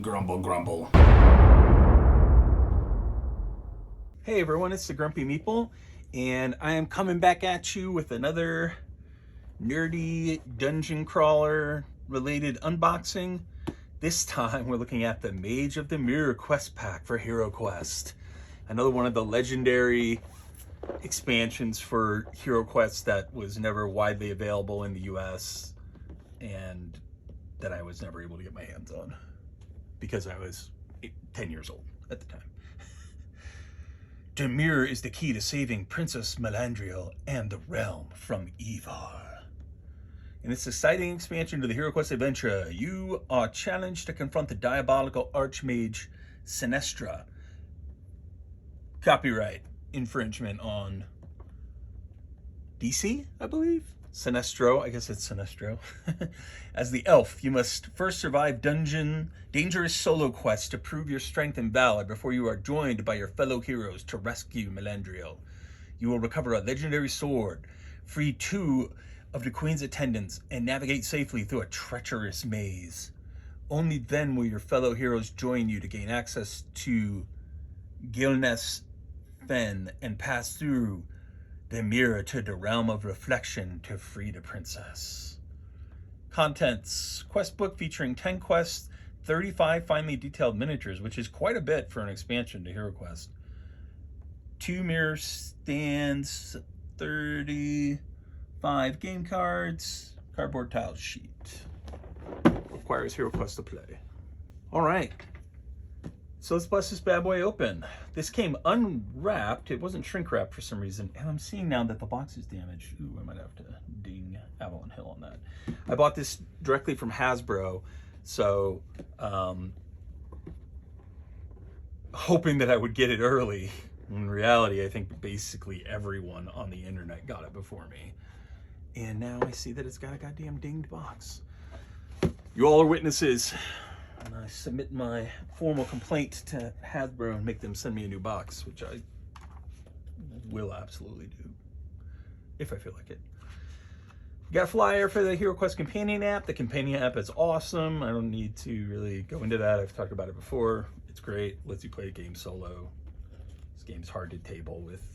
Grumble, grumble. Hey everyone, it's the Grumpy Meeple, and I am coming back at you with another nerdy dungeon crawler related unboxing. This time we're looking at the Mage of the Mirror quest pack for HeroQuest. Another one of the legendary expansions for HeroQuest that was never widely available in the US and that I was never able to get my hands on because I was 10 years old at the time. The mirror is the key to saving Princess Melandriel and the realm from evil. In this exciting expansion to the HeroQuest adventure, you are challenged to confront the diabolical archmage Sinestra. Copyright infringement on DC, I believe? Sinestro, I guess it's Sinestro. As the elf, you must first survive dangerous solo quests to prove your strength and valor before you are joined by your fellow heroes to rescue Melandriel. You will recover a legendary sword, free 2 of the Queen's attendants, and navigate safely through a treacherous maze. Only then will your fellow heroes join you to gain access to Gilnes Fen and pass through the mirror to the realm of reflection to free the princess. Contents: quest book featuring 10 quests, 35 finely detailed miniatures, which is quite a bit for an expansion to HeroQuest. 2 mirror stands, 35 game cards, cardboard tile sheet. Requires HeroQuest to play. All right. So let's bust this bad boy open. This came unwrapped. It wasn't shrink wrapped for some reason. And I'm seeing now that the box is damaged. Ooh, I might have to ding Avalon Hill on that. I bought this directly from Hasbro. So hoping that I would get it early. In reality, I think basically everyone on the internet got it before me. And now I see that it's got a goddamn dinged box. You all are witnesses. And I submit my formal complaint to Hasbro and make them send me a new box, which I will absolutely do, if I feel like it. Got a flyer for the HeroQuest companion app. The companion app is awesome. I don't need to really go into that. I've talked about it before. It's great. Lets you play a game solo. This game's hard to table with,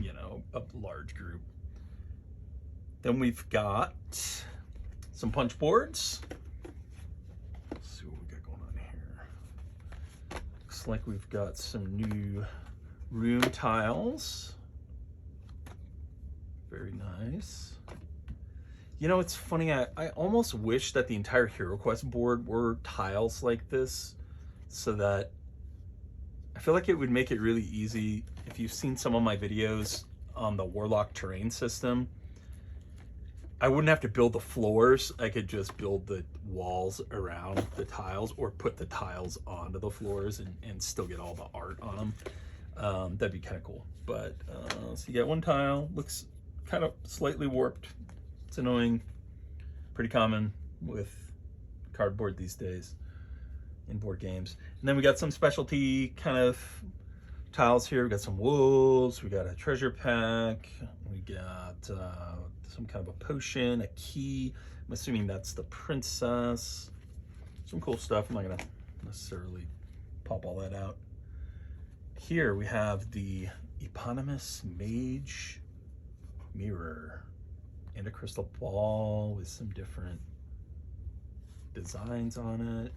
you know, a large group. Then we've got some punch boards. Like we've got some new room tiles. Very nice. You know, it's funny, I almost wish that the entire HeroQuest board were tiles like this, so that I feel like it would make it really easy. If you've seen some of my videos on the Warlock terrain system, I wouldn't have to build the floors. I could just build the walls around the tiles or put the tiles onto the floors and still get all the art on them. That'd be kind of cool. But so you got one tile, looks kind of slightly warped. It's annoying, pretty common with cardboard these days in board games. And then we got some specialty kind of tiles here. We got some wolves, we got a treasure pack, we got some kind of a potion, a key. I'm assuming that's the princess. Some cool stuff. I'm not gonna necessarily pop all that out. Here we have the eponymous Mage mirror and a crystal ball with some different designs on it.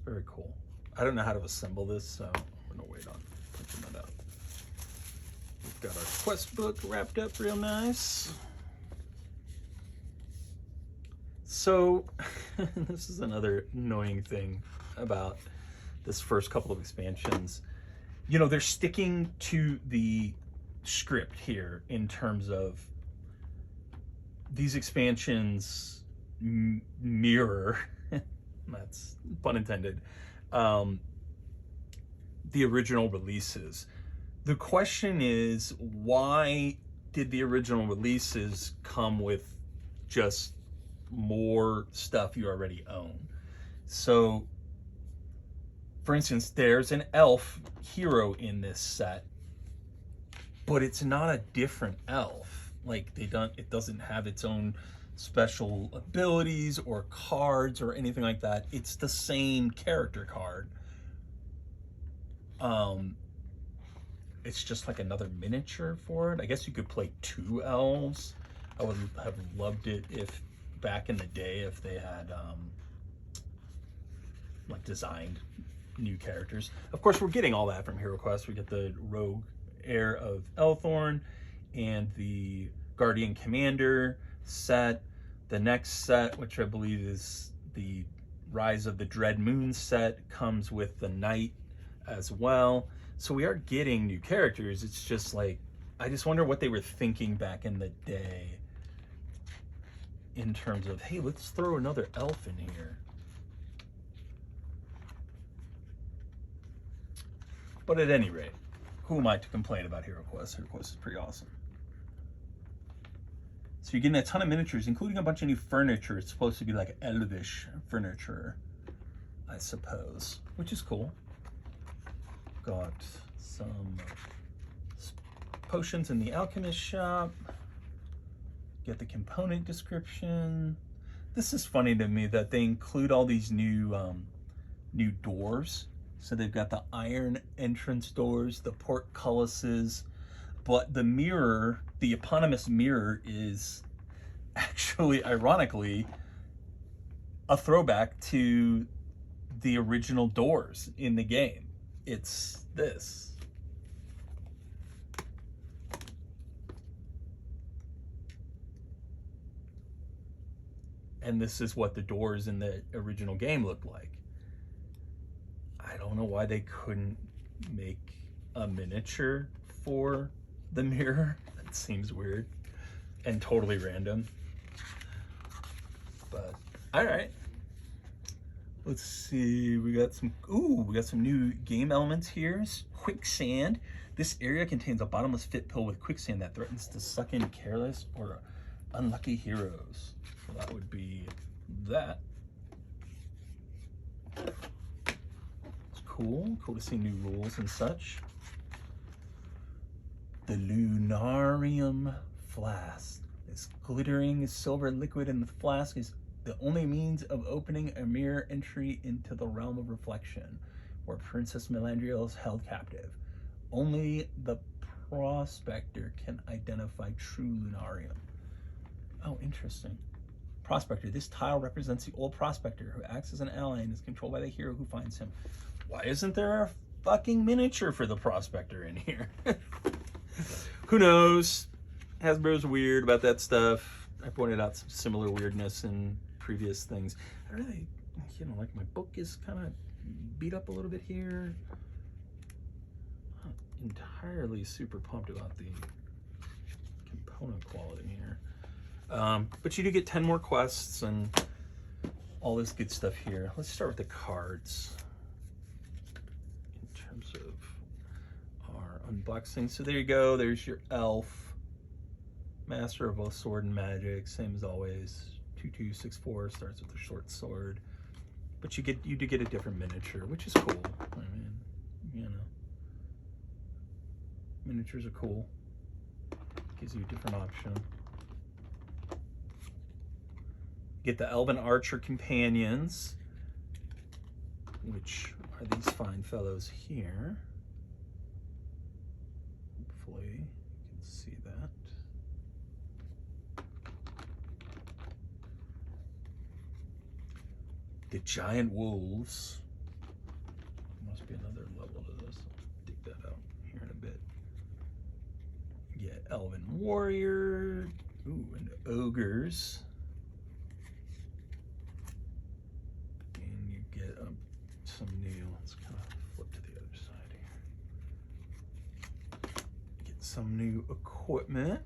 Very cool. I don't know how to assemble this, so I'm gonna wait on punching that out. We've got our quest book wrapped up real nice. So this is another annoying thing about this first couple of expansions. You know, they're sticking to the script here in terms of these expansions mirror, that's pun intended, the original releases. The question is, why did the original releases come with just more stuff you already own? So, for instance, there's an elf hero in this set, but it's not a different elf. Like, it doesn't have its own special abilities or cards or anything like that. It's the same character card. It's just like another miniature for it. I guess you could play 2 elves. I would have loved it if back in the day if they had like designed new characters. Of course, we're getting all that from HeroQuest. We get the Rogue Heir of Elthorn and the Guardian Commander set. The next set, which I believe is the Rise of the Dread Moon set, comes with the Knight as well. So we are getting new characters. It's just like, I just wonder what they were thinking back in the day in terms of, hey, let's throw another elf in here. But at any rate, who am I to complain about HeroQuest? HeroQuest is pretty awesome. So you're getting a ton of miniatures, including a bunch of new furniture. It's supposed to be like elvish furniture, I suppose, which is cool. Got some potions in the alchemist shop. Get the component description. This is funny to me that they include all these new new doors. So they've got the iron entrance doors, the portcullises, but the mirror, the eponymous mirror, is actually, ironically, a throwback to the original doors in the game. It's this. And this is what the doors in the original game looked like. I don't know why they couldn't make a miniature for the mirror. That seems weird and totally random. But all right. Let's see, we got some new game elements here. Quicksand. This area contains a bottomless pit pill with quicksand that threatens to suck in careless or unlucky heroes. So that would be that. It's cool. Cool to see new rules and such. The Lunarium Flask. This glittering silver liquid in the flask is the only means of opening a mirror entry into the realm of reflection, where Princess Melandriel is held captive. Only the Prospector can identify true Lunarium. Oh, interesting. Prospector. This tile represents the old Prospector who acts as an ally and is controlled by the hero who finds him. Why isn't there a fucking miniature for the Prospector in here? Who knows? Hasbro's weird about that stuff. I pointed out some similar weirdness in previous things. I really, like my book is kind of beat up a little bit here. Not entirely super pumped about the component quality here. But you do get 10 more quests and all this good stuff here. Let's start with the cards in terms of our unboxing. So there you go. There's your elf. Master of both sword and magic, same as always. 2264 starts with a short sword, but you do get a different miniature, which is cool. I mean, miniatures are cool. Gives you a different option. Get the Elven Archer companions, which are these fine fellows here. Hopefully you can see that. The giant wolves. Must be another level to this. I'll dig that out here in a bit. You get elven warrior. Ooh, and ogres. And you get some new. Let's kind of flip to the other side here. Get some new equipment,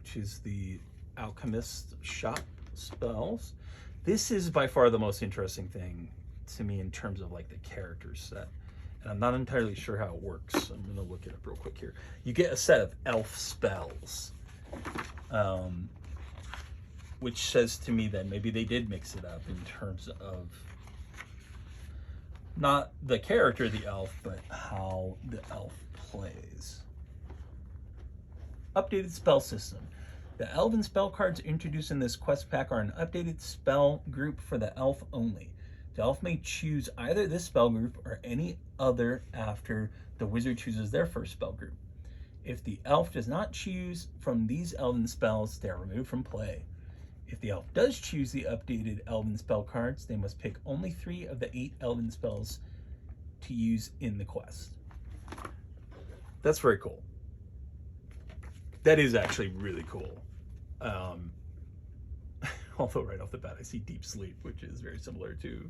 which is the alchemist shop spells. This is by far the most interesting thing to me in terms of like the character set. And I'm not entirely sure how it works. I'm gonna look it up real quick here. You get a set of elf spells, which says to me that maybe they did mix it up in terms of not the character of the elf, but how the elf plays. Updated spell system. The Elven spell cards introduced in this quest pack are an updated spell group for the elf only. The elf may choose either this spell group or any other after the wizard chooses their first spell group. If the elf does not choose from these elven spells, they are removed from play. If the elf does choose the updated elven spell cards, they must pick only 3 of the 8 elven spells to use in the quest. That's very cool. That is actually really cool. Although right off the bat I see Deep Sleep, which is very similar to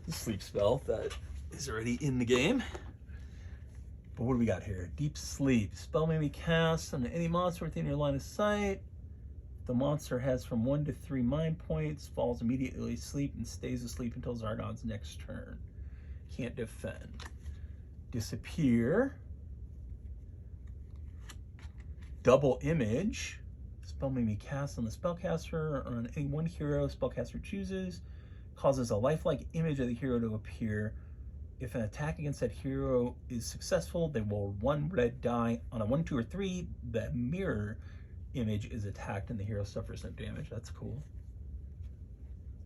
the sleep spell that is already in the game. But what do we got here? Deep Sleep. Spell may be cast on any monster within your line of sight. The monster has from 1 to 3 mind points, falls immediately asleep, and stays asleep until Zargon's next turn. Can't defend. Disappear. Double Image. Spell may be cast on the spellcaster or on any one hero spellcaster chooses. Causes a lifelike image of the hero to appear. If an attack against that hero is successful, they roll 1 red die. On a 1, 2, or 3, the mirror image is attacked and the hero suffers no damage. That's cool.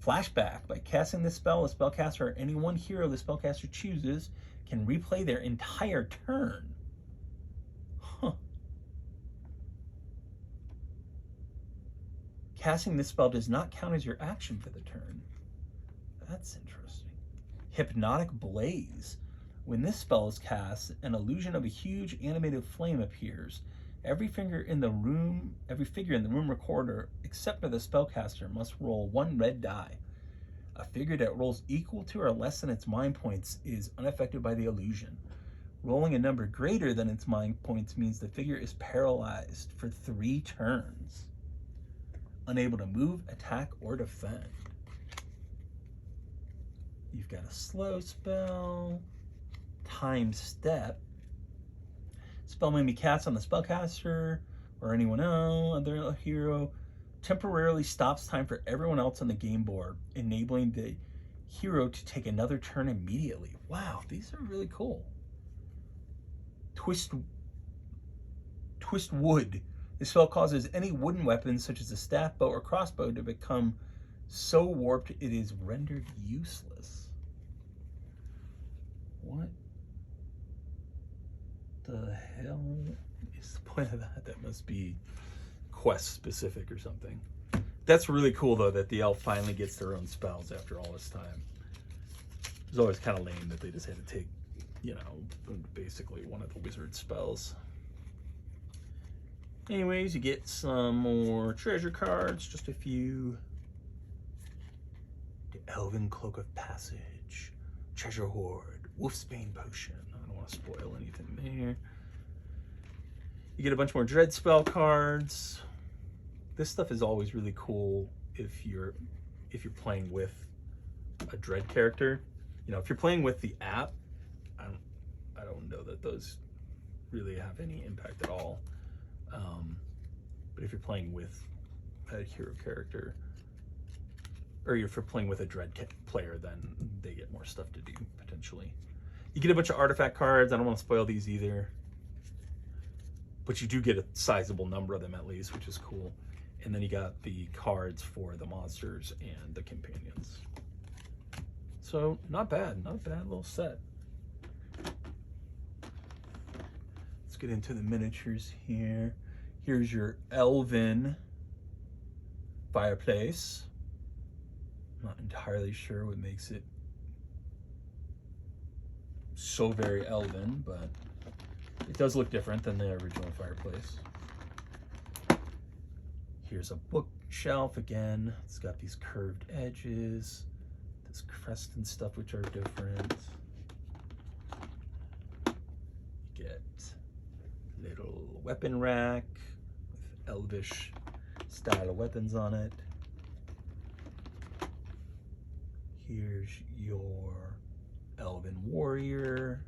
Flashback. By casting this spell, the spellcaster or any one hero the spellcaster chooses can replay their entire turn. Huh. Casting this spell does not count as your action for the turn. That's interesting. Hypnotic Blaze. When this spell is cast, an illusion of a huge animated flame appears. Every figure in the room recorder, except for the spellcaster, must roll 1 red die. A figure that rolls equal to or less than its mind points is unaffected by the illusion. Rolling a number greater than its mind points means the figure is paralyzed for 3 turns. Unable to move, attack, or defend. You've got a slow spell. Time Step. Spell may be cast on the spellcaster or anyone else, other hero. Temporarily stops time for everyone else on the game board, enabling the hero to take another turn immediately. Wow, these are really cool. Twist Wood. This spell causes any wooden weapon, such as a staff, bow, or crossbow, to become so warped it is rendered useless. What the hell is the point of that? That must be quest specific or something. That's really cool though, that the elf finally gets their own spells after all this time. It's always kind of lame that they just had to take, you know, basically one of the wizard spells. Anyways, you get some more treasure cards, just a few. The Elven Cloak of Passage, Treasure Hoard, Wolfsbane Potion. I don't want to spoil anything there. You get a bunch more Dread spell cards. This stuff is always really cool if you're playing with a Dread character. You know, if you're playing with the app, I don't know that those really have any impact at all. But if you're playing with a hero character, or if you're playing with a Dread player, then they get more stuff to do, potentially. You get a bunch of artifact cards. I don't want to spoil these either. But you do get a sizable number of them at least, which is cool. And then you got the cards for the monsters and the companions. So not bad little set. Let's get into the miniatures here. Here's your Elven fireplace. I'm not entirely sure what makes it so very elven, but it does look different than the original fireplace. Here's a bookshelf again. It's got these curved edges, this crest and stuff which are different. You get little weapon rack with elvish style of weapons on it. Here's your Elven Warrior.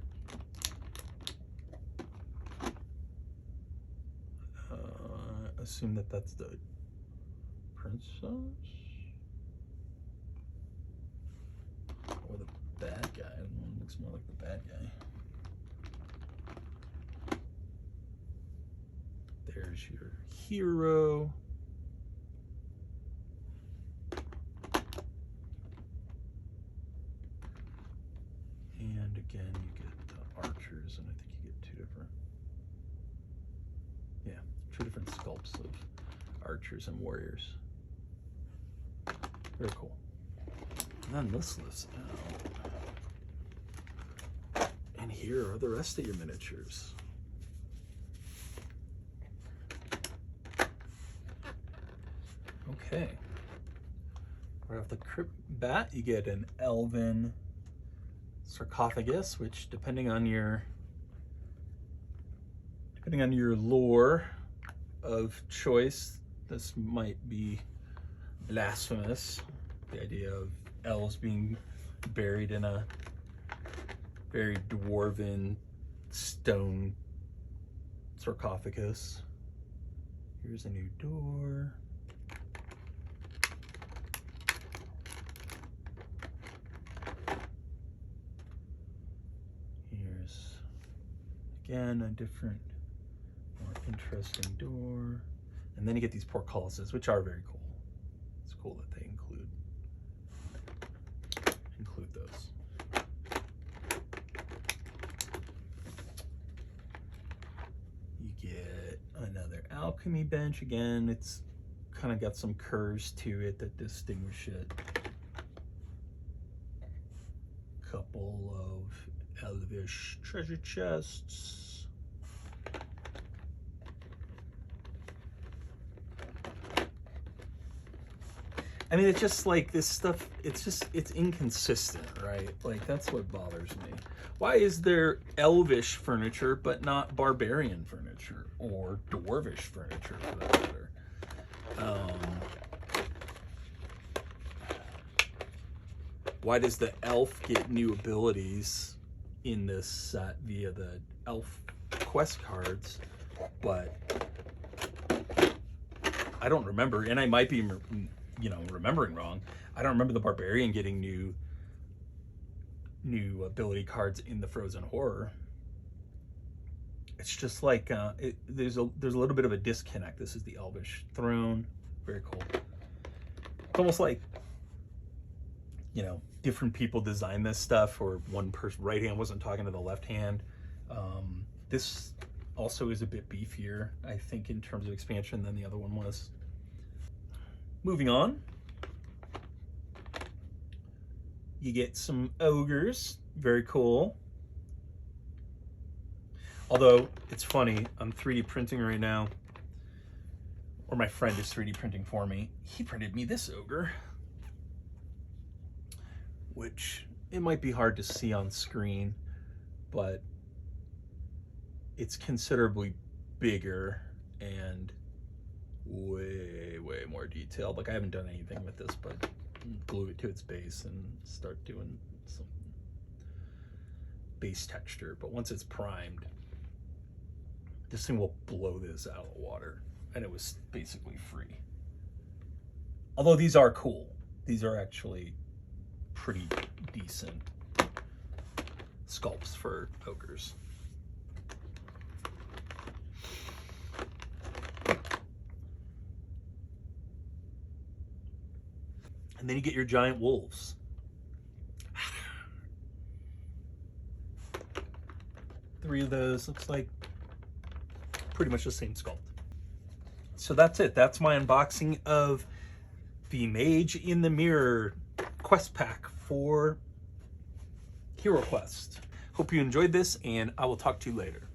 Assume that that's the princess or the bad guy. One looks more like the bad guy. There's your hero. And again, you get the archers, and I think you get two different sculpts of archers and warriors. Very cool. And then this lifts out. And here are the rest of your miniatures. Okay. Right off the crypt bat, you get an elven sarcophagus, which depending on your lore of choice, this might be blasphemous. The idea of elves being buried in a very dwarven stone sarcophagus. Here's a new door. Here's again a different, more interesting door. And then you get these portcullises, which are very cool. It's cool that they include those. You get another alchemy bench. Again, it's kind of got some curves to it that distinguish it. Couple of elvish treasure chests. I mean, it's just like this stuff, it's inconsistent, right? Like, that's what bothers me. Why is there elvish furniture, but not barbarian furniture or dwarvish furniture for that matter? Why does the elf get new abilities in this set via the elf quest cards, but I don't remember, and I might be remembering wrong. I don't remember the barbarian getting new ability cards in the Frozen Horror. It's just like there's a little bit of a disconnect. This is the elvish throne. Very cool. It's almost like, different people design this stuff, or one person right hand wasn't talking to the left hand. This also is a bit beefier, I think, in terms of expansion than the other one was. Moving on, you get some ogres. Very cool. Although, it's funny, I'm 3D printing right now, or my friend is 3D printing for me. He printed me this ogre, which it might be hard to see on screen, but it's considerably bigger and way more detailed. Like, I haven't done anything with this, but glue it to its base and start doing some base texture. But once it's primed, this thing will blow this out of the water, and it was basically free. Although these are cool. These are actually pretty decent sculpts for ogres. And then you get your giant wolves. 3 of those, looks like pretty much the same sculpt. So that's it. That's my unboxing of the Mage in the Mirror quest pack for HeroQuest. Hope you enjoyed this, and I will talk to you later.